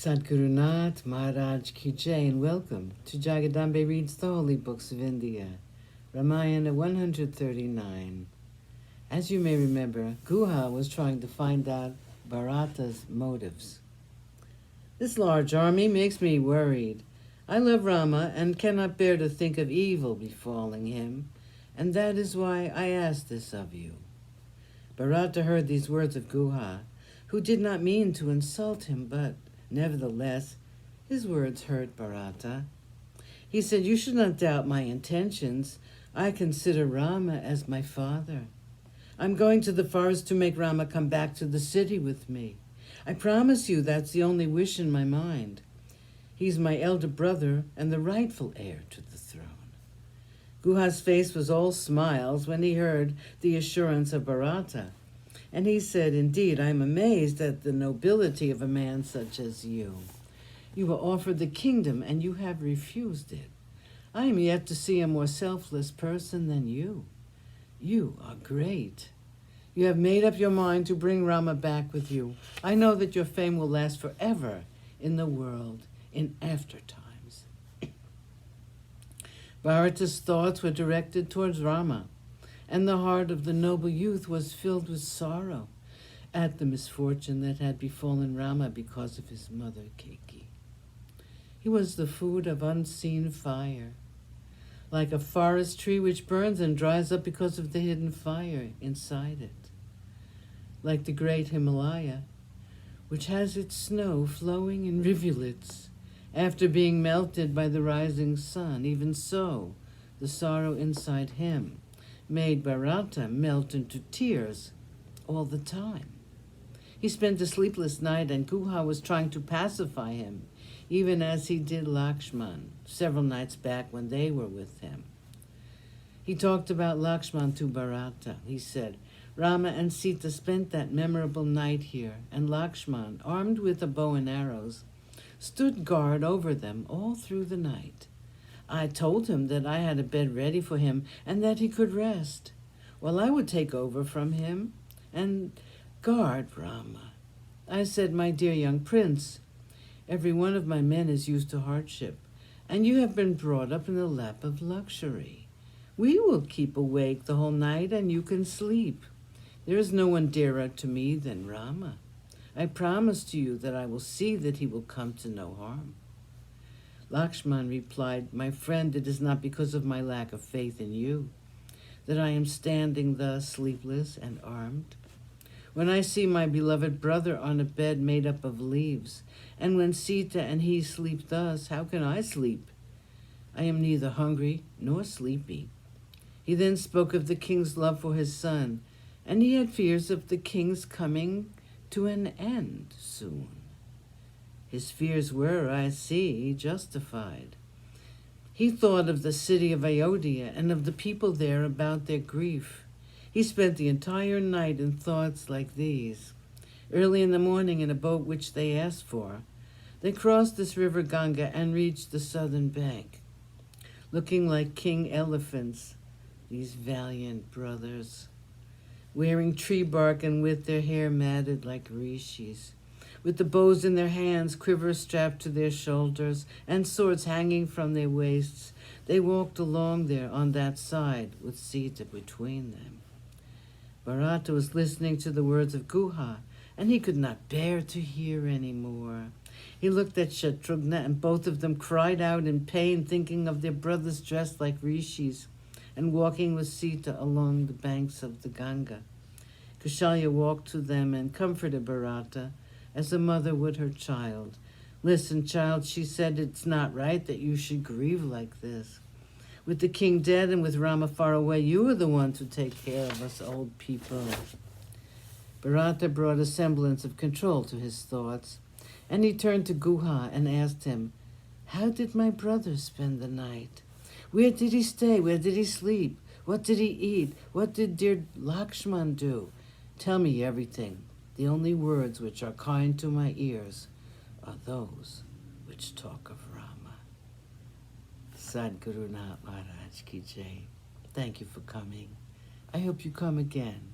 Sadguru Nath Maharaj Ki Jai, and welcome to Jagadambe Reads the Holy Books of India, Ramayana 139. As you may remember, Guha was trying to find out Bharata's motives. This large army makes me worried. I love Rama and cannot bear to think of evil befalling him, and that is why I ask this of you. Bharata heard these words of Guha, who did not mean to insult him, but nevertheless, his words hurt Bharata. He said, "You should not doubt my intentions. I consider Rama as my father. I'm going to the forest to make Rama come back to the city with me. I promise you that's the only wish in my mind. He's my elder brother and the rightful heir to the throne." Guha's face was all smiles when he heard the assurance of Bharata. And he said, "Indeed, I am amazed at the nobility of a man such as you. You were offered the kingdom, and you have refused it. I am yet to see a more selfless person than you. You are great. You have made up your mind to bring Rama back with you. I know that your fame will last forever in the world, in after times." Bharata's thoughts were directed towards Rama, and the heart of the noble youth was filled with sorrow at the misfortune that had befallen Rama because of his mother, Keiki. He was the food of unseen fire, like a forest tree which burns and dries up because of the hidden fire inside it, like the great Himalaya, which has its snow flowing in rivulets after being melted by the rising sun. Even so, the sorrow inside him made Bharata melt into tears all the time. He spent a sleepless night, and Guha was trying to pacify him, even as he did Lakshman several nights back when they were with him. He talked about Lakshman to Bharata. He said, "Rama and Sita spent that memorable night here, and Lakshman, armed with a bow and arrows, stood guard over them all through the night. I told him that I had a bed ready for him and that he could rest, while I would take over from him and guard Rama. I said, 'My dear young prince, every one of my men is used to hardship, and you have been brought up in the lap of luxury. We will keep awake the whole night and you can sleep. There is no one dearer to me than Rama. I promise to you that I will see that he will come to no harm.' Lakshman replied, 'My friend, it is not because of my lack of faith in you that I am standing thus sleepless and armed. When I see my beloved brother on a bed made up of leaves, and when Sita and he sleep thus, how can I sleep? I am neither hungry nor sleepy.' He then spoke of the king's love for his son, and he had fears of the king's coming to an end soon. His fears were, I see, justified. He thought of the city of Ayodhya and of the people there about their grief. He spent the entire night in thoughts like these. Early in the morning, in a boat which they asked for, they crossed this river Ganga and reached the southern bank. Looking like king elephants, these valiant brothers, wearing tree bark and with their hair matted like rishis, with the bows in their hands, quivers strapped to their shoulders, and swords hanging from their waists, they walked along there on that side with Sita between them. Bharata was listening to the words of Guha, and he could not bear to hear any more. He looked at Shatrughna, and both of them cried out in pain, thinking of their brothers dressed like rishis and walking with Sita along the banks of the Ganga. Kushalya walked to them and comforted Bharata as a mother would her child. "Listen, child," she said, "it's not right that you should grieve like this. With the king dead and with Rama far away, you are the one to take care of us old people." Bharata brought a semblance of control to his thoughts, and he turned to Guha and asked him, "How did my brother spend the night? Where did he stay? Where did he sleep? What did he eat? What did dear Lakshman do? Tell me everything. The only words which are kind to my ears are those which talk of Rama." Sadguru Nath Maharaj Ki Jai. Thank you for coming. I hope you come again.